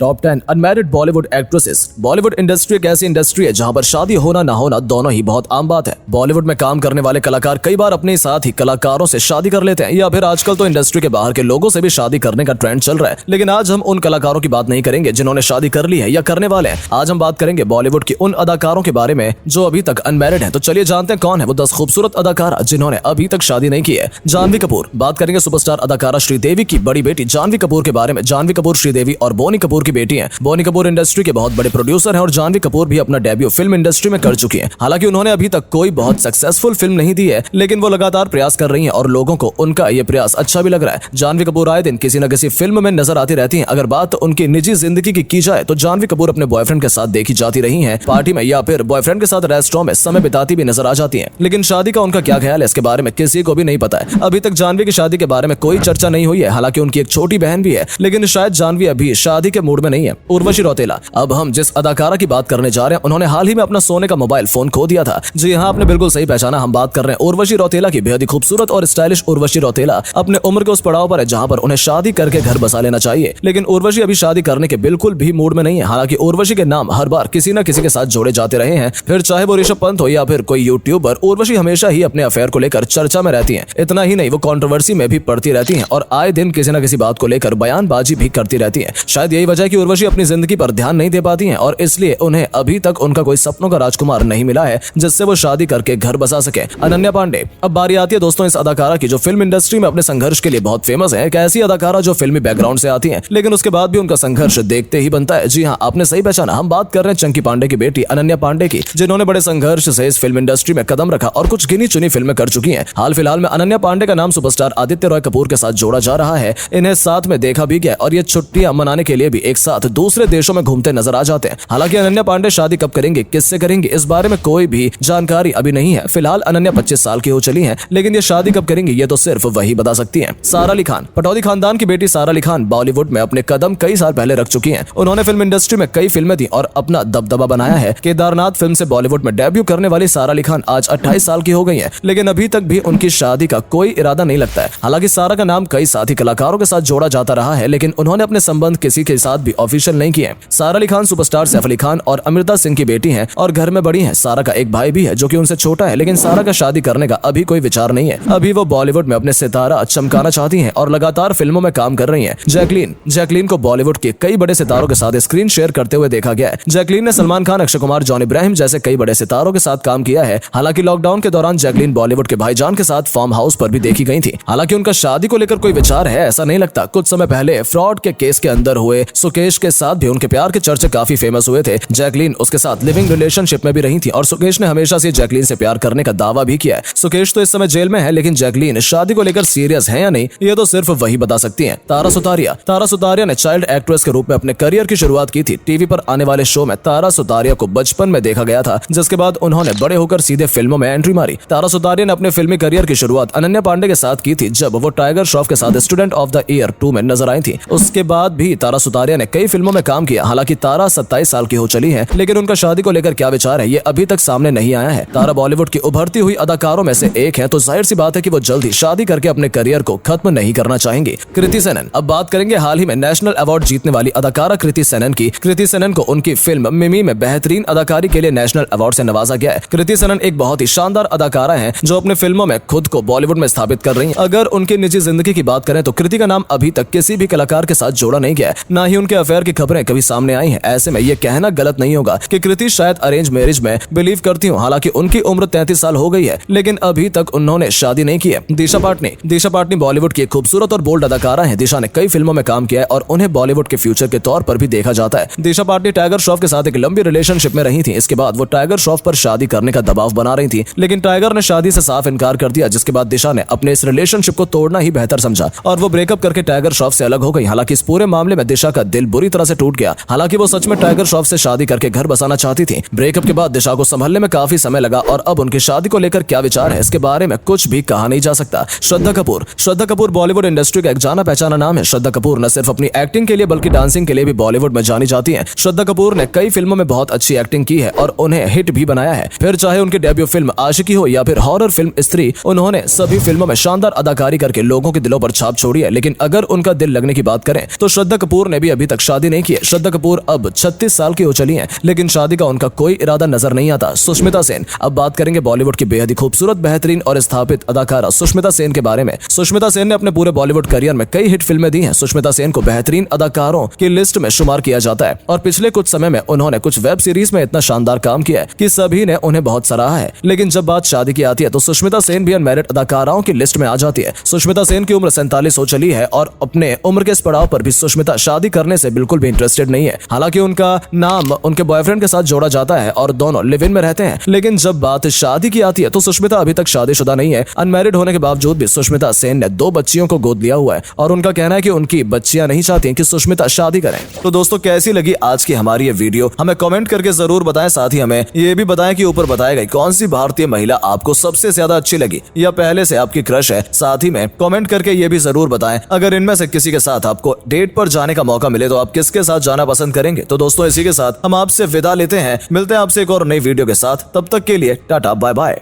Top 10 unmarried Bollywood actresses. Bollywood industry एक ऐसी industry है जहां पर शादी होना ना होना दोनों ही बहुत आम बात है। बॉलीवुड में काम करने वाले कलाकार कई बार अपने साथ ही कलाकारों से शादी कर लेते हैं या फिर आजकल तो इंडस्ट्री के बाहर के लोगों से भी शादी करने का ट्रेंड चल रहा है। लेकिन आज हम उन कलाकारों की बात नहीं करेंगे जिन्होंने शादी कर ली है या करने वाले हैं। आज हम बात करेंगे बॉलीवुड की उन अदाकारों के बारे में जो अभी तक अनमैरिड है। तो चलिए जानते हैं कौन है वो 10 खूबसूरत अदाकारा जिन्होंने अभी तक शादी नहीं की है। जानवी कपूर। बात करेंगे सुपरस्टार अदाकारा श्रीदेवी की बड़ी बेटी जानवी कपूर के बारे में। जानवी कपूर श्रीदेवी और बोनी कपूर की बेटी है। बोनी कपूर इंडस्ट्री के बहुत बड़े प्रोड्यूसर हैं और जानवी कपूर भी अपना डेब्यू फिल्म इंडस्ट्री में कर चुकी हैं। हालांकि उन्होंने अभी तक कोई बहुत सक्सेसफुल फिल्म नहीं दी है, लेकिन वो लगातार प्रयास कर रही हैं और लोगों को उनका ये प्रयास अच्छा भी लग रहा है। जानवी कपूर आए दिन किसी न किसी फिल्म में नजर आती रहती हैं। अगर बात उनकी निजी जिंदगी की जाए तो जानवी कपूर अपने बॉयफ्रेंड के साथ देखी जाती रही हैं, पार्टी में या फिर बॉयफ्रेंड के साथ रेस्टोरेंट में समय बिताती भी नजर आ जाती हैं। लेकिन शादी का उनका क्या ख्याल है इसके बारे में किसी को भी नहीं पता है। अभी तक जानवी की शादी के बारे में कोई चर्चा नहीं हुई है। हालांकि उनकी एक छोटी बहन भी है, लेकिन शायद जानवी अभी शादी के मूड में नहीं है। उर्वशी रौतेला। अब हम जिस अदाकारा की बात करने जा रहे हैं उन्होंने हाल ही में अपना सोने का मोबाइल फोन खो दिया था। जी हाँ, आपने बिल्कुल सही पहचाना। हम बात कर रहे हैं उर्वशी रौतेला की। बेहद ही खूबसूरत और स्टाइलिश उर्वशी रौतेला अपने उम्र के उस पड़ाव पर है जहां पर उन्हें शादी करके घर बसा लेना चाहिए, लेकिन उर्वशी अभी शादी करने के बिल्कुल भी मूड में नहीं है। हालांकि उर्वशी के नाम हर बार किसी न किसी के साथ जोड़े जाते रहे हैं, फिर चाहे वो ऋषभ पंत हो या फिर कोई यूट्यूबर। उर्वशी हमेशा ही अपने अफेयर को लेकर चर्चा में रहती हैं। इतना ही नहीं, वो कंट्रोवर्सी में भी पड़ती रहती हैं और आए दिन किसी न किसी बात को लेकर बयानबाजी भी करती रहती हैं। शायद यही वजह है कि उर्वशी अपनी जिंदगी पर ध्यान नहीं दे पाती हैं और इसलिए उन्हें अभी तक उनका कोई सपनों का राजकुमार नहीं मिला है जिससे वो शादी करके घर बसा सके। अनन्या पांडे। अब बारी आती है दोस्तों इस अदाकारा की जो फिल्म इंडस्ट्री में अपने संघर्ष के लिए बहुत फेमस है। एक ऐसी अदाकारा जो फिल्मी बैकग्राउंड से आती है लेकिन उसके बाद भी उनका संघर्ष देखते ही बनता है। जी हाँ, आपने सही पहचाना। हम बात कर रहे हैं चंकी पांडे की बेटी अनन्या पांडे की, जिन्होंने बड़े संघर्ष से इस फिल्म इंडस्ट्री में कदम रखा और कुछ गिनी चुनी फिल्में कर चुकी हैं। हाल फिलहाल में अनन्या पांडे का नाम सुपरस्टार आदित्य रॉय कपूर के साथ जोड़ा जा रहा है। इन्हें साथ में देखा भी गया और ये छुट्टियां मनाने के लिए भी एक साथ दूसरे देशों में घूमते नजर आ जाते हैं। हालांकि अनन्या पांडे शादी कब करेंगे, किससे करेंगे, इस बारे में कोई भी जानकारी अभी नहीं है। फिलहाल अनन्या 25 साल की हो चली हैं, लेकिन ये शादी कब करेंगी ये तो सिर्फ वही बता सकती हैं। सारा अली खान। पटौदी खानदान की बेटी सारा अली खान बॉलीवुड में अपने कदम कई साल पहले रख चुकी हैं। उन्होंने फिल्म इंडस्ट्री में कई फिल्में दी और अपना दबदबा बनाया है। केदारनाथ फिल्म से बॉलीवुड में डेब्यू करने वाली सारा अली खान आज 28 साल की हो गई हैं, लेकिन अभी तक भी उनकी शादी का कोई इरादा नहीं लगता है। हालांकि सारा का नाम कई साथी कलाकारों के साथ जोड़ा जाता रहा है, लेकिन उन्होंने अपने संबंध किसी के साथ भी ऑफिशियल नहीं किए। सारा अली खान सुपरस्टार सैफ अली खान और अमृता सिंह की बेटी हैं और घर में बड़ी हैं। सारा का एक भाई भी है जो कि उनसे छोटा है, लेकिन सारा का शादी करने का अभी कोई विचार नहीं है। अभी वो बॉलीवुड में अपने सितारा चमकाना चाहती हैं और लगातार फिल्मों में काम कर रही हैं। जैकलीन को बॉलीवुड के कई बड़े सितारों के साथ स्क्रीन शेयर करते हुए देखा गया है। जैकलीन ने सलमान खान, अक्षय कुमार, जॉन इब्राहिम जैसे कई बड़े सितारों के साथ काम किया है। हालांकि लॉकडाउन के दौरान जैकलीन बॉलीवुड के भाईजान के साथ फार्म हाउस पर भी देखी गई थी। हालांकि उनका शादी को लेकर कोई विचार है ऐसा नहीं लगता। कुछ समय पहले फ्रॉड के केस के अंदर हुए सुकेश के साथ भी उनके प्यार के चर्चे काफी फेमस हुए थे। जैकलीन उसके साथ लिविंग रिलेशनशिप में भी रही थी और सुकेश ने हमेशा से जैकलीन से प्यार करने का दावा भी किया है। सुकेश तो इस समय जेल में है, लेकिन जैकलीन शादी को लेकर सीरियस है या नहीं ये तो सिर्फ वही बता सकती हैं। तारा सुतारिया ने चाइल्ड एक्ट्रेस के रूप में अपने करियर की शुरुआत की थी। टीवी पर आने वाले शो में तारा सुतारिया को बचपन में देखा गया था, जिसके बाद उन्होंने बड़े होकर सीधे फिल्मों में एंट्री मारी। तारा सुतारिया ने अपने फिल्मी करियर की शुरुआत अनन्या पांडे के साथ की थी जब वो टाइगर श्रॉफ के साथ स्टूडेंट ऑफ द ईयर 2 में नजर आई थी। उसके बाद भी तारा सुतारिया ने कई फिल्मों में काम किया। हालांकि तारा 27 साल की हो चली है, लेकिन उनका शादी को लेकर क्या विचार है ये अभी तक सामने नहीं आया है। तारा बॉलीवुड की उभरती हुई अदाकारों में से एक है, तो जाहिर सी बात है कि वो जल्द ही शादी करके अपने करियर को खत्म नहीं करना चाहेंगी। कृति सेनन। अब बात करेंगे हाल ही में नेशनल अवार्ड जीतने वाली अदाकारा कृति सेनन की। कृति सेनन को उनकी फिल्म मिमी में बेहतरीन अदाकारी के लिए नेशनल अवार्ड से नवाजा गया है। कृति सेनन एक बहुत ही शानदार अदाकारा है जो अपने फिल्मों में खुद को बॉलीवुड में स्थापित कर रही है। अगर उनकी निजी जिंदगी की बात करें तो कृति का नाम अभी तक किसी भी कलाकार के साथ जोड़ा नहीं गया है, ना ही उनके अफेयर की खबरें कभी सामने आई हैं। ऐसे में ये कहना गलत नहीं होगा कि कृति शायद अरेंज मैरिज में बिलीव करती हूँ। हालांकि उनकी उम्र 33 साल हो गई है, लेकिन अभी तक उन्होंने शादी नहीं की है। दिशा पाटनी बॉलीवुड की एक खूबसूरत और बोल्ड अदाकारा है। दिशा ने कई फिल्मों में काम किया है और उन्हें बॉलीवुड के फ्यूचर के तौर पर भी देखा जाता है। दिशा पाटनी टाइगर श्रॉफ के साथ एक लंबी रिलेशनशिप में रही थी। इसके बाद वो टाइगर श्रॉफ पर शादी करने का दबाव बना रही थी, लेकिन टाइगर ने शादी से साफ इनकार कर दिया, जिसके बाद दिशा ने अपने इस रिलेशनशिप को तोड़ना ही बेहतर समझा और वो ब्रेकअप करके टाइगर श्रॉफ से अलग हो गई। हालांकि इस पूरे मामले में दिशा का दिल बुरी तरह से टूट गया। हालांकि वो सच में टाइगर श्रॉफ से शादी करके घर बसाना चाहती थी। ब्रेकअप के बाद दिशा को संभलने में काफी समय लगा और अब उनकी शादी को लेकर क्या विचार है इसके बारे में कुछ भी कहा नहीं जा सकता। श्रद्धा कपूर बॉलीवुड इंडस्ट्री का एक जाना पहचाना नाम है। श्रद्धा कपूर न सिर्फ अपनी एक्टिंग के लिए बल्कि डांसिंग के लिए भी बॉलीवुड में जानी जाती हैं। श्रद्धा कपूर ने कई फिल्मों में बहुत अच्छी एक्टिंग की है और उन्हें हिट भी बनाया है। फिर चाहे उनकी डेब्यू फिल्म आशिकी हो या फिर हॉरर फिल्म स्त्री, उन्होंने सभी फिल्मों में शानदार अदाकारी करके लोगों के दिलों पर छाप छोड़ी है। लेकिन अगर उनका दिल लगने की बात करें तो श्रद्धा कपूर ने भी अभी अभी तक शादी नहीं की है। श्रद्धा कपूर अब 36 साल की हो चली हैं, लेकिन शादी का उनका कोई इरादा नजर नहीं आता। सुष्मिता सेन, अब बात करेंगे बॉलीवुड की बेहद ही खूबसूरत, बेहतरीन और स्थापित अदाकारा सुष्मिता सेन के बारे में। सुष्मिता सेन ने अपने पूरे बॉलीवुड करियर में कई हिट फिल्में दी हैं। सुष्मिता सेन को बेहतरीन अदाकारों की लिस्ट में शुमार किया जाता है और पिछले कुछ समय में उन्होंने कुछ वेब सीरीज में इतना शानदार काम किया है कि सभी ने उन्हें बहुत सराहा है। लेकिन जब बात शादी की आती है तो सुष्मिता सेन भी अनमैरिड अदाकाराओं की लिस्ट में आ जाती है। सुष्मिता सेन की उम्र 47 हो चली है और अपने उम्र के इस पड़ाव पर भी सुष्मिता शादी करने से बिल्कुल भी इंटरेस्टेड नहीं है। हालांकि उनका नाम उनके बॉयफ्रेंड के साथ जोड़ा जाता है और दोनों लिव इन में रहते हैं, लेकिन जब बात शादी की आती है तो सुष्मिता अभी तक शादीशुदा नहीं है। अनमैरिड होने के बावजूद भी सुष्मिता सेन ने 2 बच्चियों को गोद लिया हुआ है और उनका कहना है कि उनकी बच्चियां नहीं चाहती कि सुष्मिता शादी करें। तो दोस्तों, कैसी लगी आज की हमारी ये वीडियो हमें कमेंट करके जरूर बताएं। साथ ही हमें ये भी बताएं कि ऊपर बताई गई कौन सी भारतीय महिला आपको सबसे ज्यादा अच्छी लगी या पहले से आपकी क्रश है। साथ ही में कमेंट करके ये भी जरूर बताएं अगर इनमें से किसी के साथ आपको डेट पर जाने का मौका मिले तो आप किसके साथ जाना पसंद करेंगे। तो दोस्तों, इसी के साथ हम आपसे विदा लेते हैं। मिलते हैं आपसे एक और नई वीडियो के साथ। तब तक के लिए टाटा बाय बाय।